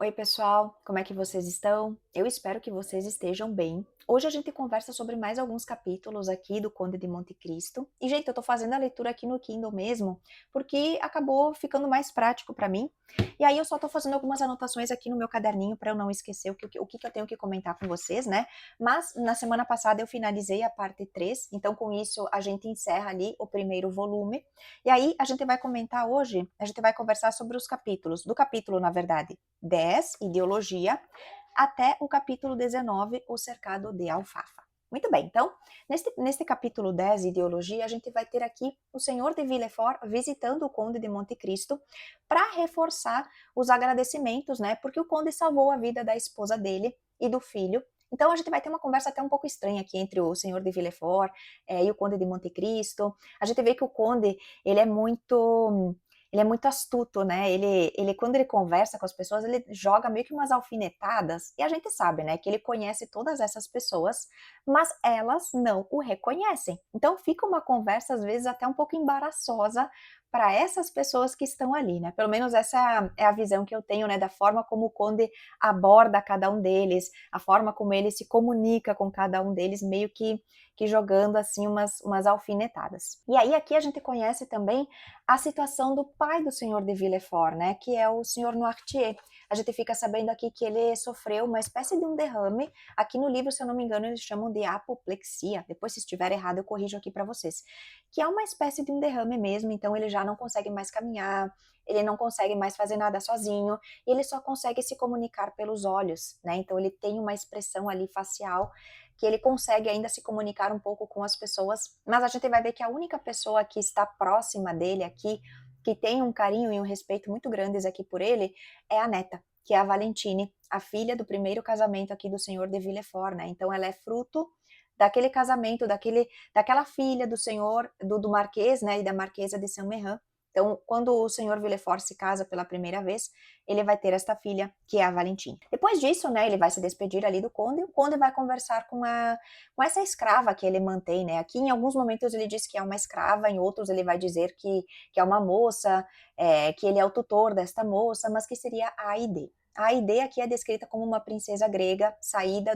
Oi, pessoal, como é que vocês estão? Eu espero que vocês estejam bem. Hoje a gente conversa sobre mais alguns capítulos aqui do Conde de Monte Cristo. E, gente, eu tô fazendo a leitura aqui no Kindle mesmo, porque acabou ficando mais prático para mim. E aí eu só tô fazendo algumas anotações aqui no meu caderninho para eu não esquecer o que eu tenho que comentar com vocês, né? Mas na semana passada eu finalizei a parte 3, então com isso a gente encerra ali o primeiro volume. E aí a gente vai comentar hoje, a gente vai conversar sobre os capítulos, do capítulo, na verdade, 10, ideologia, até o capítulo 19, o cercado de alfafa. Muito bem, então, neste capítulo 10, ideologia, a gente vai ter aqui o senhor de Villefort visitando o conde de Monte Cristo para reforçar os agradecimentos, né, porque o conde salvou a vida da esposa dele e do filho. Então a gente vai ter uma conversa até um pouco estranha aqui entre o senhor de Villefort e o conde de Monte Cristo. A gente vê que o conde, ele é muito ele é muito astuto, né? Quando ele conversa com as pessoas, ele joga meio que umas alfinetadas, e a gente sabe, né, que ele conhece todas essas pessoas, mas elas não o reconhecem. Então fica uma conversa, às vezes, até um pouco embaraçosa para essas pessoas que estão ali, né? Pelo menos essa é a visão que eu tenho, né, da forma como o Conde aborda cada um deles, a forma como ele se comunica com cada um deles, meio que jogando assim umas alfinetadas. E aí aqui a gente conhece também a situação do pai do senhor de Villefort, né, que é o senhor Noirtier. A gente fica sabendo aqui que ele sofreu uma espécie de um derrame. Aqui no livro, se eu não me engano, eles chamam de apoplexia. Depois, se estiver errado, eu corrijo aqui para vocês. Que é uma espécie de um derrame mesmo, então ele já não consegue mais caminhar, ele não consegue mais fazer nada sozinho, e ele só consegue se comunicar pelos olhos, né? Então ele tem uma expressão ali facial que ele consegue ainda se comunicar um pouco com as pessoas, mas a gente vai ver que a única pessoa que está próxima dele aqui, que tem um carinho e um respeito muito grandes aqui por ele, é a neta, que é a Valentine, a filha do primeiro casamento aqui do senhor de Villefort, né? Então ela é fruto daquele casamento, daquela filha do senhor, do marquês, né, e da marquesa de Saint-Méran. Então, quando o senhor Villefort se casa pela primeira vez, ele vai ter esta filha, que é a Valentine. Depois disso, né, ele vai se despedir ali do conde, e o conde vai conversar com essa escrava que ele mantém, né. Aqui, em alguns momentos, ele diz que é uma escrava, em outros ele vai dizer que é uma moça, que ele é o tutor desta moça, mas que seria a Aide. A Aide aqui é descrita como uma princesa grega, saída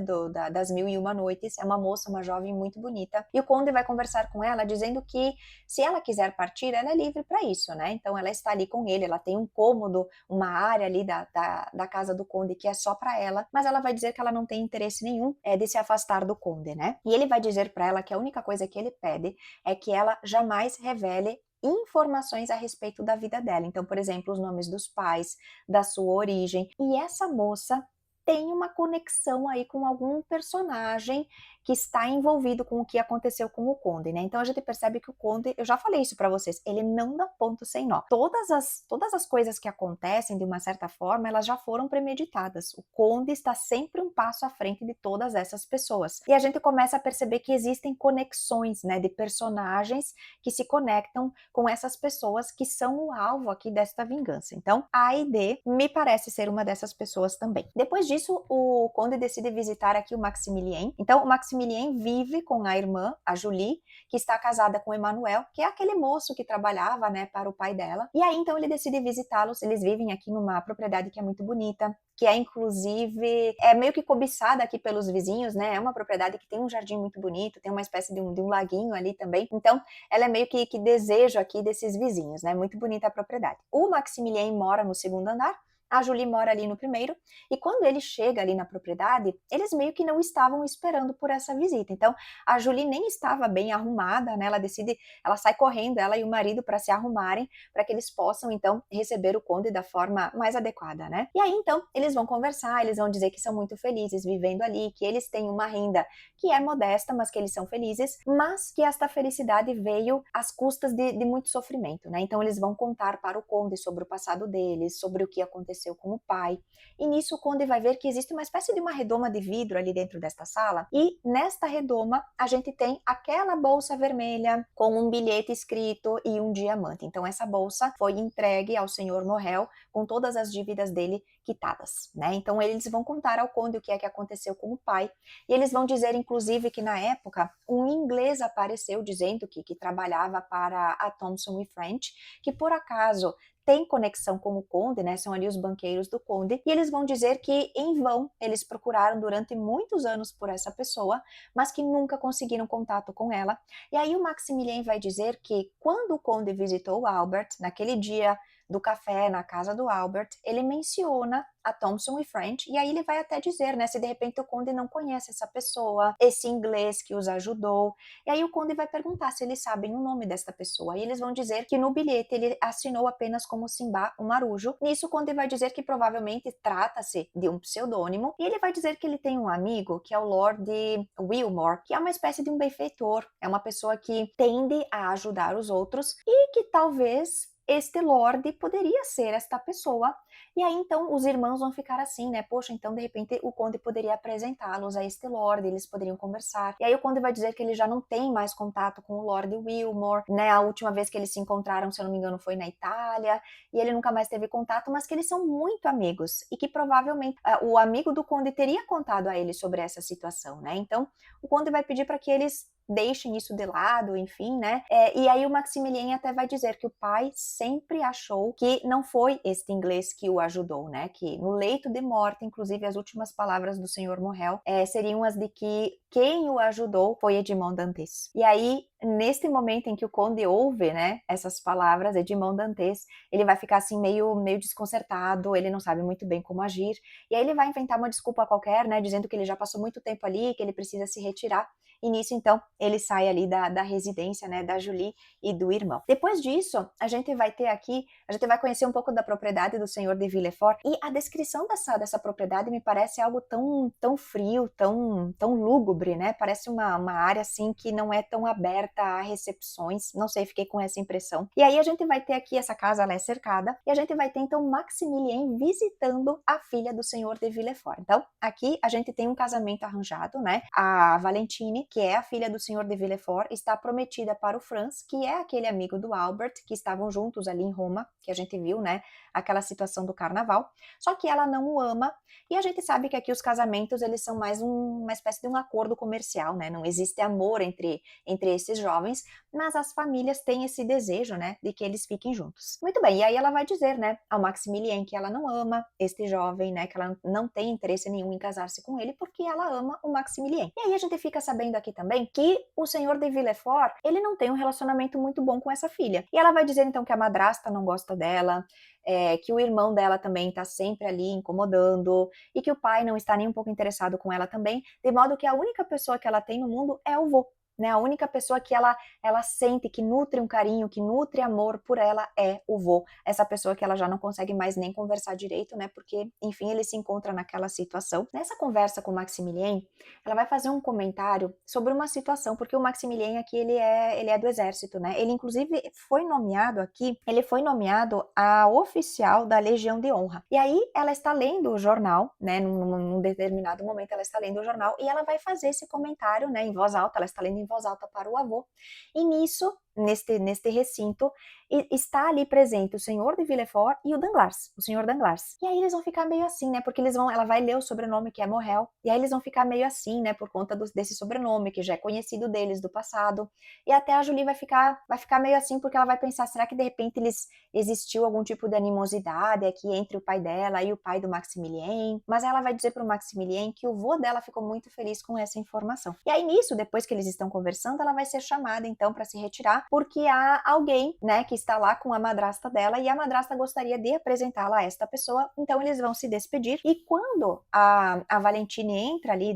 das Mil e Uma Noites, é uma moça, uma jovem muito bonita, e o conde vai conversar com ela, dizendo que se ela quiser partir, ela é livre para isso, né? Então ela está ali com ele, ela tem um cômodo, uma área ali da casa do conde que é só para ela, mas ela vai dizer que ela não tem interesse nenhum de se afastar do conde, né? E ele vai dizer para ela que a única coisa que ele pede é que ela jamais revele informações a respeito da vida dela. Então, por exemplo, os nomes dos pais, da sua origem. E essa moça tem uma conexão aí com algum personagem que está envolvido com o que aconteceu com o Conde, né? Então a gente percebe que o Conde, eu já falei isso para vocês, ele não dá ponto sem nó. Todas as coisas que acontecem de uma certa forma, elas já foram premeditadas. O Conde está sempre um passo à frente de todas essas pessoas. E a gente começa a perceber que existem conexões, né, de personagens que se conectam com essas pessoas que são o alvo aqui desta vingança. Então, a Aide me parece ser uma dessas pessoas também. Depois disso, o Conde decide visitar aqui o Maximilien. Então, o Maximilien vive com a irmã, a Julie, que está casada com Emmanuel, que é aquele moço que trabalhava, né, para o pai dela. E aí, então, ele decide visitá-los. Eles vivem aqui numa propriedade que é muito bonita, que é inclusive meio que cobiçada aqui pelos vizinhos, né? É uma propriedade que tem um jardim muito bonito, tem uma espécie de um laguinho ali também. Então, ela é meio que desejo aqui desses vizinhos, né? Muito bonita a propriedade. O Maximilien mora no segundo andar, a Julie mora ali no primeiro, e quando ele chega ali na propriedade, eles meio que não estavam esperando por essa visita. Então, a Julie nem estava bem arrumada, né? Ela sai correndo, ela e o marido, para se arrumarem, para que eles possam, então, receber o conde da forma mais adequada, né? E aí, então, eles vão conversar, eles vão dizer que são muito felizes vivendo ali, que eles têm uma renda que é modesta, mas que eles são felizes, mas que esta felicidade veio às custas de muito sofrimento, né? Então, eles vão contar para o conde sobre o passado deles, sobre o que aconteceu com o pai. E nisso o conde vai ver que existe uma espécie de uma redoma de vidro ali dentro desta sala, e nesta redoma a gente tem aquela bolsa vermelha com um bilhete escrito e um diamante. Então essa bolsa foi entregue ao senhor Morrel com todas as dívidas dele quitadas, né? Então eles vão contar ao conde o que é que aconteceu com o pai, e eles vão dizer inclusive que na época um inglês apareceu dizendo que trabalhava para a Thomson e French, que por acaso têm conexão com o conde, né, são ali os banqueiros do conde, e eles vão dizer que em vão eles procuraram durante muitos anos por essa pessoa, mas que nunca conseguiram contato com ela. E aí o Maximilien vai dizer que quando o conde visitou o Albert, naquele dia do café na casa do Albert, ele menciona a Thompson e French, e aí ele vai até dizer, né, se de repente o conde não conhece essa pessoa, esse inglês que os ajudou, e aí o conde vai perguntar se eles sabem o nome desta pessoa, e eles vão dizer que no bilhete ele assinou apenas como Simba o Marujo. Nisso o conde vai dizer que provavelmente trata-se de um pseudônimo, e ele vai dizer que ele tem um amigo, que é o Lord Wilmore, que é uma espécie de um benfeitor, é uma pessoa que tende a ajudar os outros, e que talvez este Lorde poderia ser esta pessoa. E aí então os irmãos vão ficar assim, né? Poxa, então de repente o conde poderia apresentá-los a este Lorde, eles poderiam conversar. E aí o conde vai dizer que ele já não tem mais contato com o Lord Wilmore, né? A última vez que eles se encontraram, se eu não me engano, foi na Itália, e ele nunca mais teve contato, mas que eles são muito amigos e que provavelmente o amigo do conde teria contado a ele sobre essa situação, né? Então o conde vai pedir para que eles deixem isso de lado, enfim, né? E aí o Maximilien até vai dizer que o pai sempre achou que não foi este inglês que o ajudou, né? Que no leito de morte, inclusive as últimas palavras do senhor Morrel seriam as de que quem o ajudou foi Edmond Dantes. E aí, neste momento em que o conde ouve, né, essas palavras, Edmond Dantes, ele vai ficar assim meio desconcertado, ele não sabe muito bem como agir, e aí ele vai inventar uma desculpa qualquer, né, dizendo que ele já passou muito tempo ali, que ele precisa se retirar, e nisso, então, ele sai ali da residência, né, da Julie e do irmão. Depois disso, a gente vai conhecer um pouco da propriedade do senhor de Villefort, e a descrição dessa propriedade me parece algo tão frio, tão lúgubre, né, parece uma área, assim, que não é tão aberta a recepções, não sei, fiquei com essa impressão. E aí a gente vai ter aqui, essa casa, ela é cercada, e a gente vai ter, então, Maximilien visitando a filha do senhor de Villefort. Então, aqui a gente tem um casamento arranjado, né, a Valentine, que é a filha do senhor de Villefort, está prometida para o Franz, que é aquele amigo do Albert, que estavam juntos ali em Roma, que a gente viu, né, aquela situação do carnaval, só que ela não o ama, e a gente sabe que aqui os casamentos, eles são mais uma espécie de um acordo comercial, né, não existe amor entre esses jovens, mas as famílias têm esse desejo, né, de que eles fiquem juntos. Muito bem, e aí ela vai dizer, né, ao Maximilien que ela não ama este jovem, né, que ela não tem interesse nenhum em casar-se com ele, porque ela ama o Maximilien. E aí a gente fica sabendo aqui também que o senhor de Villefort, ele não tem um relacionamento muito bom com essa filha. E ela vai dizer então que a madrasta não gosta dela, que o irmão dela também está sempre ali incomodando, e que o pai não está nem um pouco interessado com ela também, de modo que a única pessoa que ela tem no mundo é o vô. Né, a única pessoa que ela sente, que nutre um carinho, que nutre amor por ela é o vô. Essa pessoa que ela já não consegue mais nem conversar direito, né? Porque, enfim, ele se encontra naquela situação. Nessa conversa com o Maximilien, ela vai fazer um comentário sobre uma situação, porque o Maximilien aqui, ele é do exército, né? Ele, inclusive, foi nomeado aqui, ele foi nomeado a oficial da Legião de Honra. E aí, ela está lendo o jornal, né? Num determinado momento, ela está lendo o jornal e ela vai fazer esse comentário, né? Em voz alta, ela está lendo em voz alta para o avô, e nisso, neste recinto, está ali presente o senhor de Villefort e o Danglars, o senhor Danglars. E aí eles vão ficar meio assim, né, porque ela vai ler o sobrenome que é Morrel, e aí eles vão ficar meio assim, né, por conta desse sobrenome, que já é conhecido deles do passado, e até a Julie vai ficar meio assim, porque ela vai pensar, será que de repente existiu algum tipo de animosidade aqui entre o pai dela e o pai do Maximilien? Mas ela vai dizer para o Maximilien que o vô dela ficou muito feliz com essa informação. E aí nisso, depois que eles estão conversando, ela vai ser chamada então para se retirar, porque há alguém, né, que está lá com a madrasta dela, e a madrasta gostaria de apresentá-la a esta pessoa, então eles vão se despedir, e quando a Valentine entra ali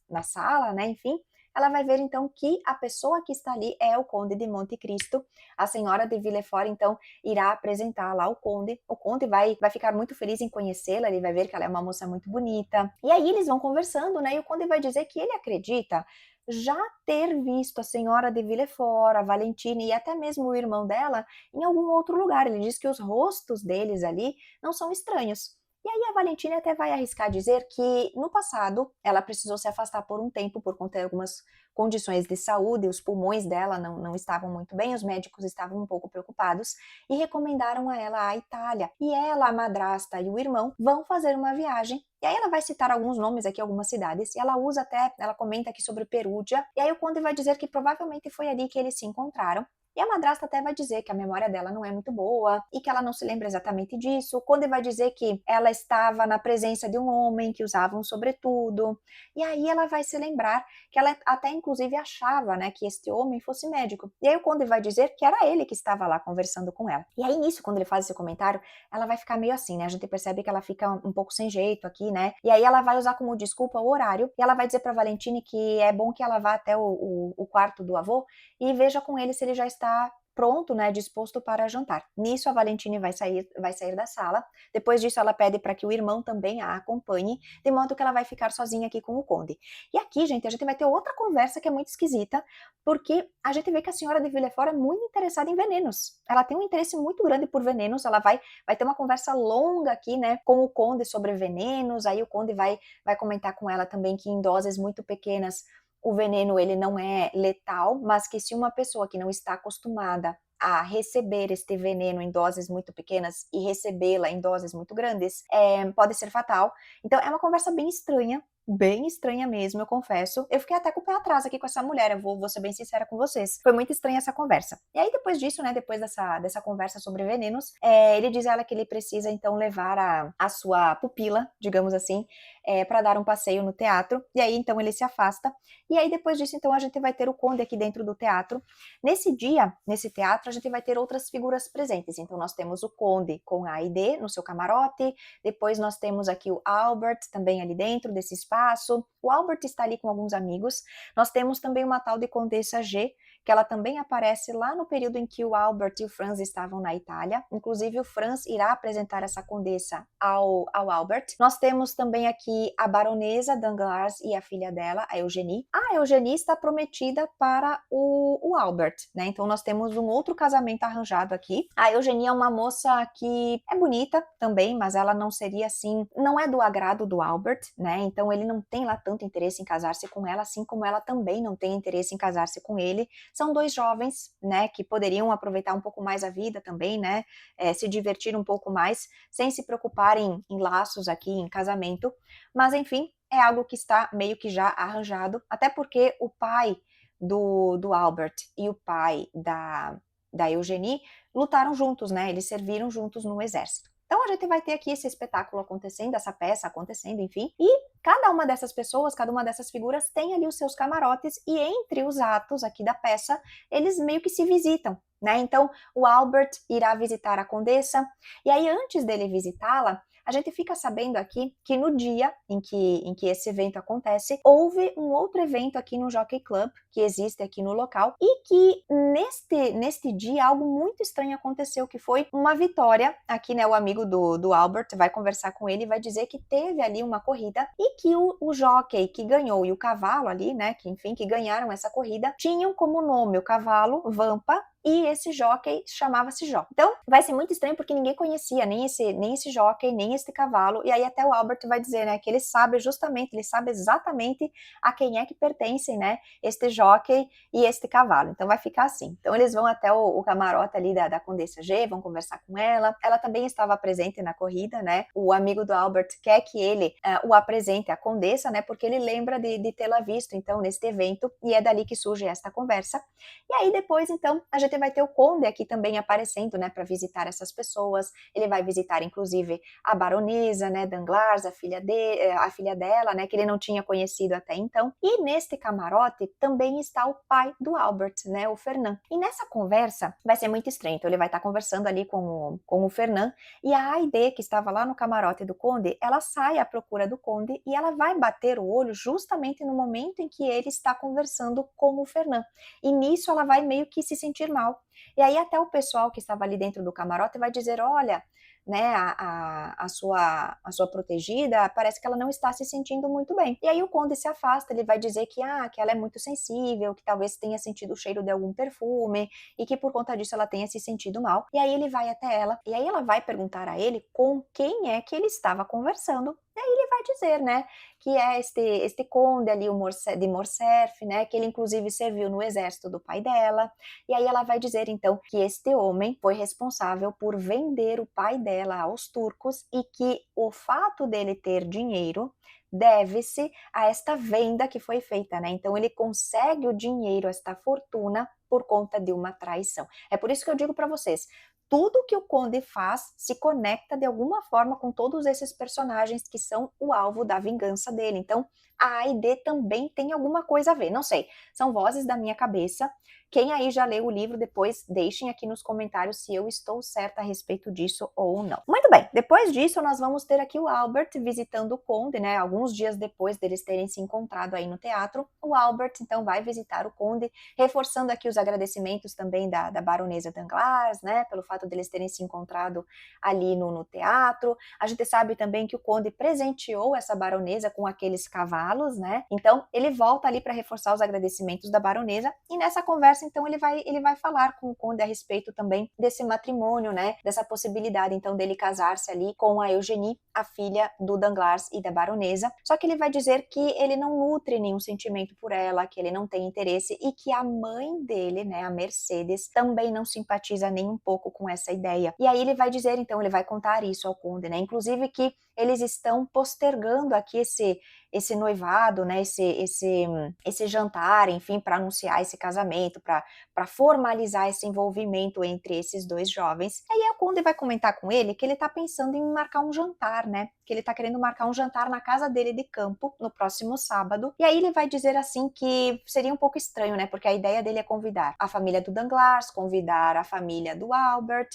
na sala, né, enfim, ela vai ver então que a pessoa que está ali é o Conde de Monte Cristo. A senhora de Villefort então irá apresentar lá o conde vai ficar muito feliz em conhecê-la, ele vai ver que ela é uma moça muito bonita, e aí eles vão conversando, né, e o conde vai dizer que ele acredita já ter visto a senhora de Villefort, a Valentine e até mesmo o irmão dela em algum outro lugar. Ele diz que os rostos deles ali não são estranhos. E aí a Valentine até vai arriscar dizer que no passado ela precisou se afastar por um tempo por conta de algumas condições de saúde, os pulmões dela não estavam muito bem, os médicos estavam um pouco preocupados e recomendaram a ela a Itália. E ela, a madrasta e o irmão vão fazer uma viagem. E aí ela vai citar alguns nomes aqui, algumas cidades, e ela comenta aqui sobre Perúdia, e aí o conde vai dizer que provavelmente foi ali que eles se encontraram, E a madrasta até vai dizer que a memória dela não é muito boa e que ela não se lembra exatamente disso. O conde vai dizer que ela estava na presença de um homem que usava um sobretudo. E aí ela vai se lembrar que ela até inclusive achava, né, que este homem fosse médico. E aí o conde vai dizer que era ele que estava lá conversando com ela. E aí nisso, quando ele faz esse comentário, ela vai ficar meio assim, né? A gente percebe que ela fica um pouco sem jeito aqui, né? E aí ela vai usar como desculpa o horário e ela vai dizer para Valentine que é bom que ela vá até o quarto do avô e veja com ele se ele já está pronto, né, disposto para jantar. Nisso a Valentine vai sair da sala. Depois disso ela pede para que o irmão também a acompanhe, de modo que ela vai ficar sozinha aqui com o conde. E aqui, gente, a gente vai ter outra conversa que é muito esquisita, porque a gente vê que a senhora de Villefort é muito interessada em venenos. Ela tem um interesse muito grande por venenos, ela vai ter uma conversa longa aqui, né, com o conde sobre venenos, aí o conde vai comentar com ela também que em doses muito pequenas o veneno ele não é letal, mas que se uma pessoa que não está acostumada a receber este veneno em doses muito pequenas e recebê-la em doses muito grandes, pode ser fatal. Então é uma conversa bem estranha mesmo, eu confesso. Eu fiquei até com o pé atrás aqui com essa mulher, eu vou ser bem sincera com vocês. Foi muito estranha essa conversa. E aí depois disso, né, depois dessa conversa sobre venenos, ele diz a ela que ele precisa então levar a sua pupila, digamos assim, para dar um passeio no teatro. E aí então ele se afasta. E aí depois disso então a gente vai ter o conde aqui dentro do teatro. Nesse dia, nesse teatro, a gente vai ter outras figuras presentes. Então nós temos o conde com a Aide no seu camarote, depois nós temos aqui o Albert também ali dentro desse espaço. O Albert está ali com alguns amigos. Nós temos também uma tal de Condessa G, que ela também aparece lá no período em que o Albert e o Franz estavam na Itália. Inclusive o Franz irá apresentar essa condessa ao Albert. Nós temos também aqui a baronesa Danglars e a filha dela, a Eugenie. A Eugenie está prometida para o Albert, né? Então nós temos um outro casamento arranjado aqui. A Eugenie é uma moça que é bonita também, mas ela não seria assim, não é do agrado do Albert, né? Então ele não tem lá tanto interesse em casar-se com ela, assim como ela também não tem interesse em casar-se com ele. São dois jovens, né, que poderiam aproveitar um pouco mais a vida também, né, se divertir um pouco mais, sem se preocuparem em laços aqui, em casamento. Mas, enfim, é algo que está meio que já arranjado, até porque o pai do Albert e o pai da Eugenie lutaram juntos, né, eles serviram juntos no exército. Então a gente vai ter aqui esse espetáculo acontecendo, essa peça acontecendo, enfim, e cada uma dessas pessoas, cada uma dessas figuras tem ali os seus camarotes e entre os atos aqui da peça, eles meio que se visitam, né? Então o Albert irá visitar a Condessa e aí antes dele visitá-la, a gente fica sabendo aqui que no dia em que esse evento acontece, houve um outro evento aqui no Jockey Club, que existe aqui no local, e que neste dia algo muito estranho aconteceu, que foi uma vitória. Aqui, né, o amigo do Albert vai conversar com ele e vai dizer que teve ali uma corrida e que o jockey que ganhou e o cavalo ali, né, que enfim, que ganharam essa corrida, tinham como nome o cavalo Vampa, e esse jockey chamava-se Jó. Então, vai ser muito estranho porque ninguém conhecia nem esse jockey, nem este cavalo, e aí até o Albert vai dizer, né, que ele sabe exatamente a quem é que pertencem, né, este jockey e este cavalo. Então vai ficar assim. Então eles vão até o camarote ali da Condessa G, vão conversar com ela. Ela também estava presente na corrida, né, o amigo do Albert quer que ele o apresente à Condessa, né, porque ele lembra de tê-la visto, então, neste evento, e é dali que surge esta conversa. E aí depois, então, a gente vai ter o conde aqui também aparecendo, né, para visitar essas pessoas. Ele vai visitar, inclusive, a baronesa, né, Danglars, a filha dela, né, que ele não tinha conhecido até então. E neste camarote também está o pai do Albert, né, o Fernand. E nessa conversa vai ser muito estranho. Então ele vai estar conversando ali com o Fernand e a Aide, que estava lá no camarote do conde, ela sai à procura do conde e ela vai bater o olho justamente no momento em que ele está conversando com o Fernand. E nisso ela vai meio que se sentir mal. E aí até o pessoal que estava ali dentro do camarote vai dizer, olha, né, a sua protegida, parece que ela não está se sentindo muito bem. E aí o conde se afasta, ele vai dizer que ela é muito sensível, que talvez tenha sentido o cheiro de algum perfume, e que por conta disso ela tenha se sentido mal. E aí ele vai até ela, e aí ela vai perguntar a ele com quem é que ele estava conversando. E aí ele vai vai dizer, né, que é este conde ali, de Morcerf, né, que ele inclusive serviu no exército do pai dela. E aí ela vai dizer então que este homem foi responsável por vender o pai dela aos turcos e que o fato dele ter dinheiro deve-se a esta venda que foi feita, né? Então ele consegue o dinheiro, esta fortuna, por conta de uma traição. É por isso que eu digo para vocês, tudo que o Conde faz se conecta de alguma forma com todos esses personagens que são o alvo da vingança dele. Então, a A e D também tem alguma coisa a ver. Não sei, são vozes da minha cabeça. Quem aí já leu o livro, depois deixem aqui nos comentários se eu estou certa a respeito disso ou não. Muito bem, depois disso nós vamos ter aqui o Albert visitando o Conde, né? Alguns dias depois deles terem se encontrado aí no teatro, o Albert então vai visitar o Conde, reforçando aqui os agradecimentos também da baronesa Danglars, né? Pelo fato deles terem se encontrado ali no teatro. A gente sabe também que o Conde presenteou essa baronesa com aqueles cavalos, né? Então ele volta ali para reforçar os agradecimentos da baronesa e nessa conversa então ele vai falar com o Conde a respeito também desse matrimônio, né? Dessa possibilidade então dele casar-se ali com a Eugenie, a filha do Danglars e da baronesa. Só que ele vai dizer que ele não nutre nenhum sentimento por ela, que ele não tem interesse e que a mãe dele, né, a Mercedes, também não simpatiza nem um pouco com essa ideia. E aí ele vai dizer, então, ele vai contar isso ao Conde, né? Inclusive que eles estão postergando aqui esse noivado, né, esse jantar, enfim, para anunciar esse casamento, para formalizar esse envolvimento entre esses dois jovens. Aí o Conde vai comentar com ele que ele está pensando em marcar um jantar, né, que ele está querendo marcar um jantar na casa dele de campo no próximo sábado. E aí ele vai dizer assim que seria um pouco estranho, né, porque a ideia dele é convidar a família do Danglars, convidar a família do Albert,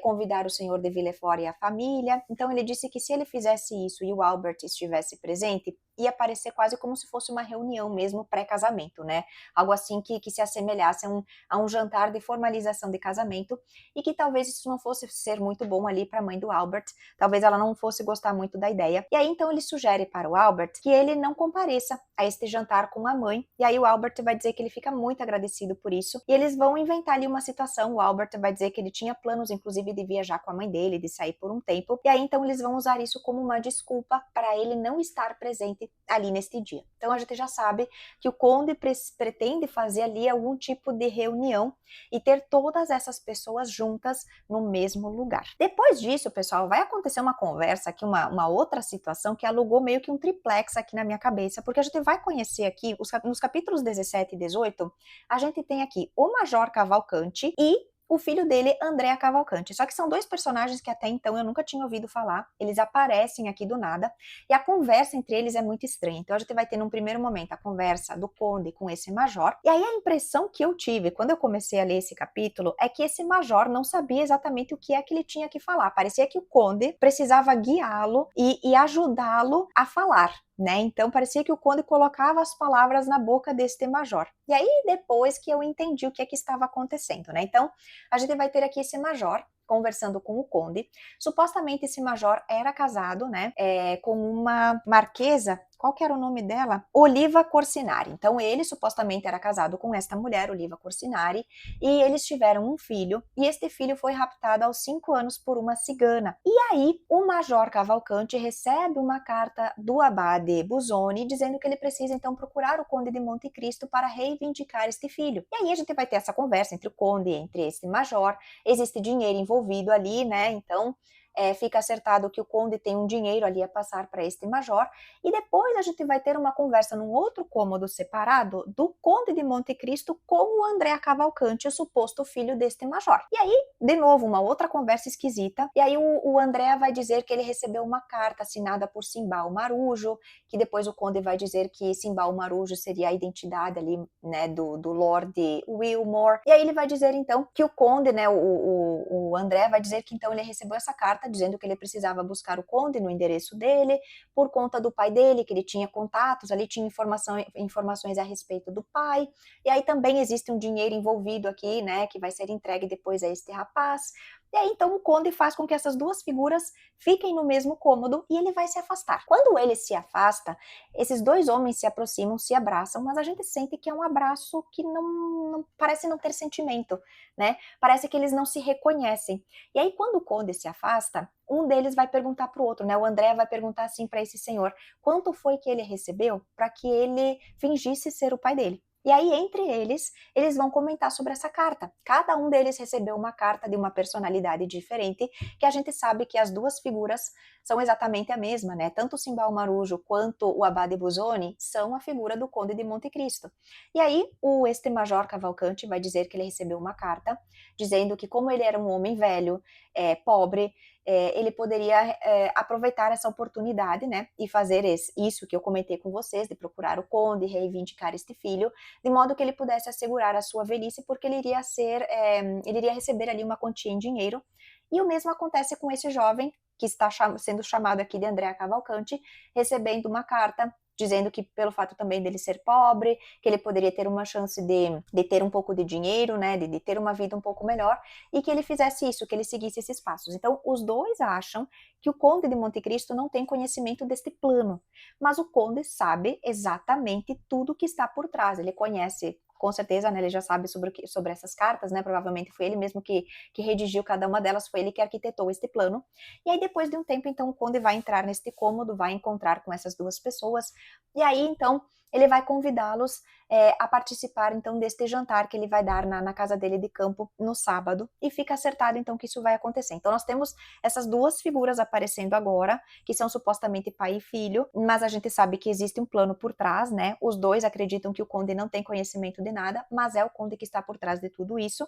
convidar o senhor de Villefort e a família. Então ele disse que se ele fizesse isso e o Albert estivesse presente, ia parecer quase como se fosse uma reunião mesmo pré-casamento, né? Algo assim que se assemelhasse a um jantar de formalização de casamento e que talvez isso não fosse ser muito bom ali para a mãe do Albert, talvez ela não fosse gostar muito da ideia. E aí então ele sugere para o Albert que ele não compareça a este jantar com a mãe, e aí o Albert vai dizer que ele fica muito agradecido por isso, e eles vão inventar ali uma situação. O Albert vai dizer que ele tinha planos, inclusive, de viajar com a mãe dele, de sair por um tempo, e aí então eles vão usar isso como uma desculpa para ele não estar presente ali neste dia. Então a gente já sabe que o Conde pretende fazer ali algum tipo de reunião e ter todas essas pessoas juntas no mesmo lugar. Depois disso, pessoal, vai acontecer uma conversa aqui, uma outra situação que alugou meio que um triplex aqui na minha cabeça, porque a gente vai conhecer aqui, nos capítulos 17 e 18, a gente tem aqui o Major Cavalcante e o filho dele, Andrea Cavalcante. Só que são dois personagens que até então eu nunca tinha ouvido falar, eles aparecem aqui do nada, e a conversa entre eles é muito estranha. Então a gente vai ter num primeiro momento a conversa do Conde com esse Major, e aí a impressão que eu tive quando eu comecei a ler esse capítulo é que esse Major não sabia exatamente o que é que ele tinha que falar. Parecia que o Conde precisava guiá-lo e ajudá-lo a falar, né? Então parecia que o Conde colocava as palavras na boca deste Major. E aí depois que eu entendi o que é que estava acontecendo, né? Então a gente vai ter aqui esse Major conversando com o Conde. Supostamente esse Major era casado, né, com uma marquesa. Qual que era o nome dela? Oliva Corsinari. Então ele supostamente era casado com esta mulher, Oliva Corsinari, e eles tiveram um filho, e este filho foi raptado aos 5 anos por uma cigana. E aí o Major Cavalcante recebe uma carta do abade Busoni dizendo que ele precisa então procurar o Conde de Monte Cristo para reivindicar este filho. E aí a gente vai ter essa conversa entre o Conde e entre este Major. Existe dinheiro envolvido ali, né? Então fica acertado que o Conde tem um dinheiro ali a passar para este Major, e depois a gente vai ter uma conversa num outro cômodo separado do Conde de Monte Cristo com o Andrea Cavalcante, o suposto filho deste Major. E aí, de novo, uma outra conversa esquisita, e aí o Andrea vai dizer que ele recebeu uma carta assinada por Simbal Marujo, que depois o Conde vai dizer que Simbal Marujo seria a identidade ali, né, do Lord Wilmore, e aí ele vai dizer então que o Conde, né, o André vai dizer que então ele recebeu essa carta dizendo que ele precisava buscar o Conde no endereço dele, por conta do pai dele, que ele tinha contatos, ali tinha informações a respeito do pai, e aí também existe um dinheiro envolvido aqui, né, que vai ser entregue depois a este rapaz. E aí então o conde faz com que essas duas figuras fiquem no mesmo cômodo e ele vai se afastar. Quando ele se afasta, esses dois homens se aproximam, se abraçam, mas a gente sente que é um abraço que não parece não ter sentimento, né? Parece que eles não se reconhecem. E aí quando o conde se afasta, um deles vai perguntar para o outro, né? O André vai perguntar assim para esse senhor: quanto foi que ele recebeu para que ele fingisse ser o pai dele? E aí, entre eles vão comentar sobre essa carta. Cada um deles recebeu uma carta de uma personalidade diferente, que a gente sabe que as duas figuras são exatamente a mesma, né? Tanto o Simbal Marujo quanto o Abade Busoni são a figura do Conde de Monte Cristo. E aí, este Major Cavalcante vai dizer que ele recebeu uma carta dizendo que, como ele era um homem velho, pobre, ele poderia aproveitar essa oportunidade, né, e fazer isso que eu comentei com vocês, de procurar o conde, reivindicar este filho, de modo que ele pudesse assegurar a sua velhice, porque ele iria receber ali uma quantia em dinheiro. E o mesmo acontece com esse jovem que está sendo chamado aqui de Andrea Cavalcante, recebendo uma carta dizendo que pelo fato também dele ser pobre, que ele poderia ter uma chance de ter um pouco de dinheiro, né, de ter uma vida um pouco melhor, e que ele fizesse isso, que ele seguisse esses passos. Então, os dois acham que o Conde de Monte Cristo não tem conhecimento deste plano, mas o Conde sabe exatamente tudo que está por trás, ele conhece com certeza, né, ele já sabe sobre essas cartas, né, provavelmente foi ele mesmo que redigiu cada uma delas, foi ele que arquitetou este plano, e aí depois de um tempo, então, o Conde vai entrar neste cômodo, vai encontrar com essas duas pessoas, e aí, então, ele vai convidá-los a participar, então, deste jantar que ele vai dar na casa dele de campo no sábado, e fica acertado, então, que isso vai acontecer. Então, nós temos essas duas figuras aparecendo agora, que são supostamente pai e filho, mas a gente sabe que existe um plano por trás, né? Os dois acreditam que o conde não tem conhecimento de nada, mas é o conde que está por trás de tudo isso.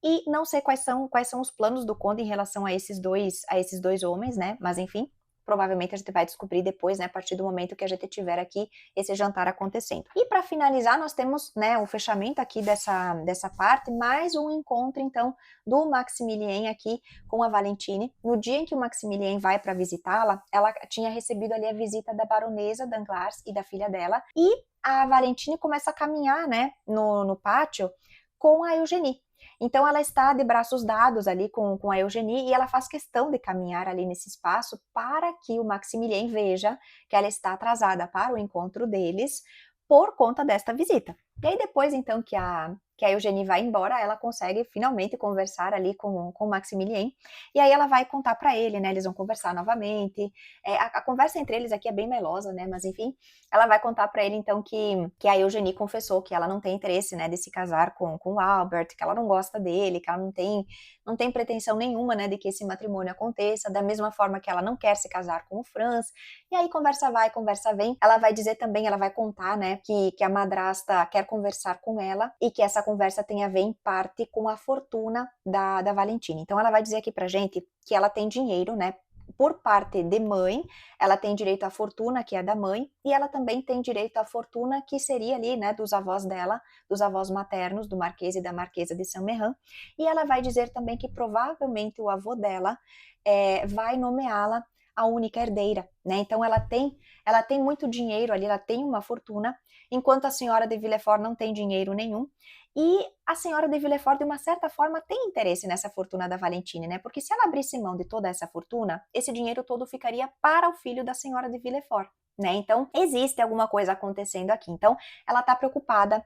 E não sei quais são os planos do conde em relação a esses dois homens, né? Mas enfim, provavelmente a gente vai descobrir depois, né, a partir do momento que a gente tiver aqui esse jantar acontecendo. E para finalizar, nós temos, né, o fechamento aqui dessa parte, mais um encontro, então, do Maximilien aqui com a Valentine. No dia em que o Maximilien vai para visitá-la, ela tinha recebido ali a visita da baronesa Danglars e da filha dela, e a Valentine começa a caminhar, né, no pátio com a Eugenie. Então ela está de braços dados ali com a Eugenie e ela faz questão de caminhar ali nesse espaço para que o Maximilien veja que ela está atrasada para o encontro deles por conta desta visita. E aí depois então que a Eugenie vai embora, ela consegue finalmente conversar ali com o Maximilien, e aí ela vai contar para ele, né, eles vão conversar novamente, a conversa entre eles aqui é bem melosa, né, mas enfim, ela vai contar para ele então que a Eugenie confessou que ela não tem interesse, né, de se casar com o Albert, que ela não gosta dele, que ela não tem pretensão nenhuma, né, de que esse matrimônio aconteça, da mesma forma que ela não quer se casar com o Franz. E aí conversa vai, conversa vem, ela vai dizer também, ela vai contar, né, que a madrasta quer conversar com ela e que essa conversa tem a ver em parte com a fortuna da Valentina. Então ela vai dizer aqui pra gente que ela tem dinheiro, né, por parte de mãe, ela tem direito à fortuna, que é da mãe, e ela também tem direito à fortuna que seria ali, né, dos avós dela, dos avós maternos, do Marquês e da Marquesa de Saint-Méran, e ela vai dizer também que provavelmente o avô dela vai nomeá-la a única herdeira, né, então ela tem muito dinheiro ali, ela tem uma fortuna, enquanto a senhora de Villefort não tem dinheiro nenhum, e a senhora de Villefort, de uma certa forma, tem interesse nessa fortuna da Valentine, né? Porque se ela abrisse mão de toda essa fortuna, esse dinheiro todo ficaria para o filho da senhora de Villefort, né? Então, existe alguma coisa acontecendo aqui. Então, ela tá preocupada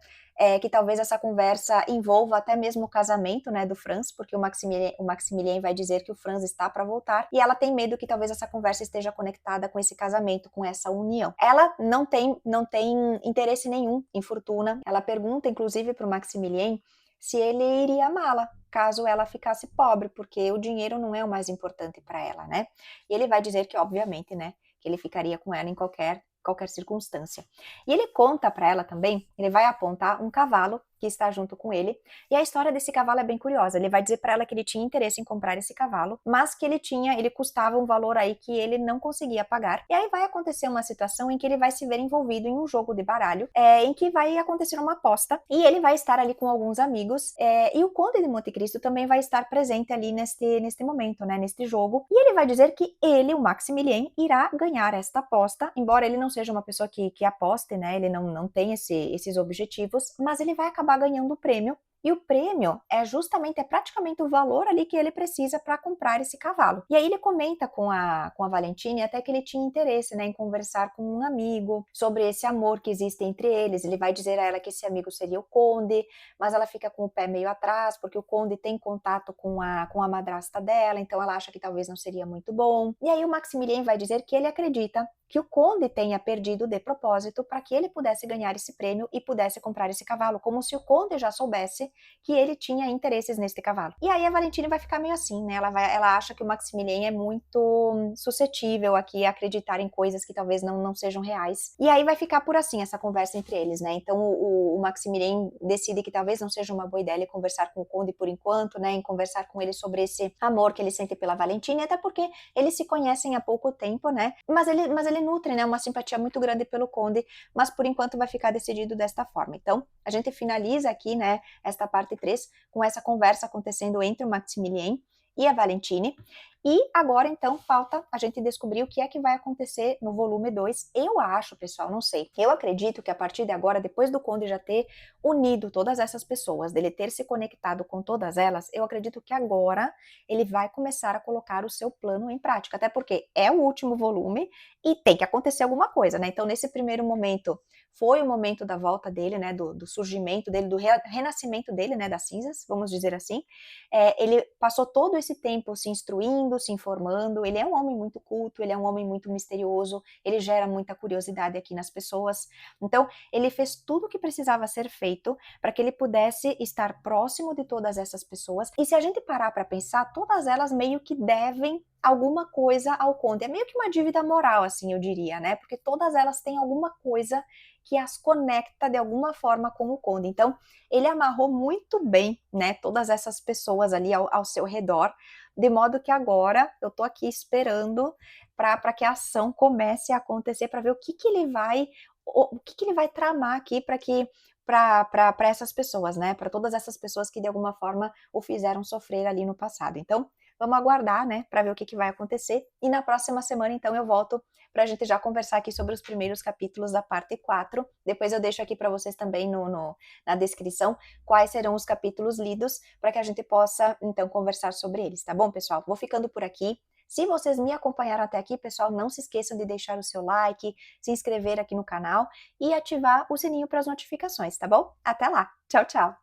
que talvez essa conversa envolva até mesmo o casamento, né, do Franz, porque o Maximilien vai dizer que o Franz está para voltar, e ela tem medo que talvez essa conversa esteja conectada com esse casamento, com essa união. Ela não tem interesse nenhum em fortuna. Ela pergunta, inclusive, para o Maximilien se ele iria amá-la, caso ela ficasse pobre, porque o dinheiro não é o mais importante para ela, né? E ele vai dizer que, obviamente, né, que ele ficaria com ela em qualquer circunstância. E ele conta para ela também, ele vai apontar um cavalo que está junto com ele, e a história desse cavalo é bem curiosa. Ele vai dizer para ela que ele tinha interesse em comprar esse cavalo, mas que ele custava um valor aí que ele não conseguia pagar. E aí vai acontecer uma situação em que ele vai se ver envolvido em um jogo de baralho, em que vai acontecer uma aposta, e ele vai estar ali com alguns amigos, e o Conde de Monte Cristo também vai estar presente ali neste momento, né, neste jogo, e ele vai dizer que ele, o Maximilien, irá ganhar esta aposta, embora ele não seja uma pessoa que aposte, né, ele não tem esses objetivos, mas ele vai acabar ganhando o prêmio, E o prêmio é praticamente o valor ali que ele precisa para comprar esse cavalo. E aí ele comenta com a Valentine até que ele tinha interesse, né, em conversar com um amigo sobre esse amor que existe entre eles. Ele vai dizer a ela que esse amigo seria o Conde, mas ela fica com o pé meio atrás, porque o Conde tem contato com a madrasta dela, então ela acha que talvez não seria muito bom. E aí o Maximilien vai dizer que ele acredita que o Conde tenha perdido de propósito para que ele pudesse ganhar esse prêmio e pudesse comprar esse cavalo, como se o Conde já soubesse que ele tinha interesses neste cavalo. E aí a Valentine vai ficar meio assim, né? Ela acha que o Maximilien é muito suscetível aqui a acreditar em coisas que talvez não sejam reais. E aí vai ficar por assim essa conversa entre eles, né? Então o Maximilien decide que talvez não seja uma boa ideia ele conversar com o Conde por enquanto, né? Em conversar com ele sobre esse amor que ele sente pela Valentine, até porque eles se conhecem há pouco tempo, né? Mas ele nutre, né, uma simpatia muito grande pelo Conde, mas por enquanto vai ficar decidido desta forma. Então, a gente finaliza aqui, né, esta parte 3 com essa conversa acontecendo entre o Maximilien e a Valentine. E agora, então, falta a gente descobrir o que é que vai acontecer no volume 2. Eu acho, pessoal, não sei. Eu acredito que a partir de agora, depois do Conde já ter unido todas essas pessoas, dele ter se conectado com todas elas, eu acredito que agora ele vai começar a colocar o seu plano em prática. Até porque é o último volume e tem que acontecer alguma coisa, né? Então, nesse primeiro momento, foi o momento da volta dele, né? Do surgimento dele, do renascimento dele, né? Das cinzas, vamos dizer assim. Ele passou todo esse tempo se instruindo, se informando. Ele é um homem muito culto, ele é um homem muito misterioso, ele gera muita curiosidade aqui nas pessoas. Então, ele fez tudo o que precisava ser feito para que ele pudesse estar próximo de todas essas pessoas. E se a gente parar para pensar, todas elas meio que devem alguma coisa ao Conde. É meio que uma dívida moral, assim, eu diria, né? Porque todas elas têm alguma coisa que as conecta de alguma forma com o Conde. Então, ele amarrou muito bem, né, todas essas pessoas ali ao seu redor, de modo que agora eu tô aqui esperando para que a ação comece a acontecer, para ver o que ele vai tramar aqui para essas pessoas, né? Para todas essas pessoas que de alguma forma o fizeram sofrer ali no passado. Então, vamos aguardar, né, para ver o que vai acontecer. E na próxima semana, então, eu volto para a gente já conversar aqui sobre os primeiros capítulos da parte 4. Depois eu deixo aqui para vocês também na descrição quais serão os capítulos lidos, para que a gente possa, então, conversar sobre eles, tá bom, pessoal? Vou ficando por aqui. Se vocês me acompanharam até aqui, pessoal, não se esqueçam de deixar o seu like, se inscrever aqui no canal e ativar o sininho para as notificações, tá bom? Até lá! Tchau, tchau!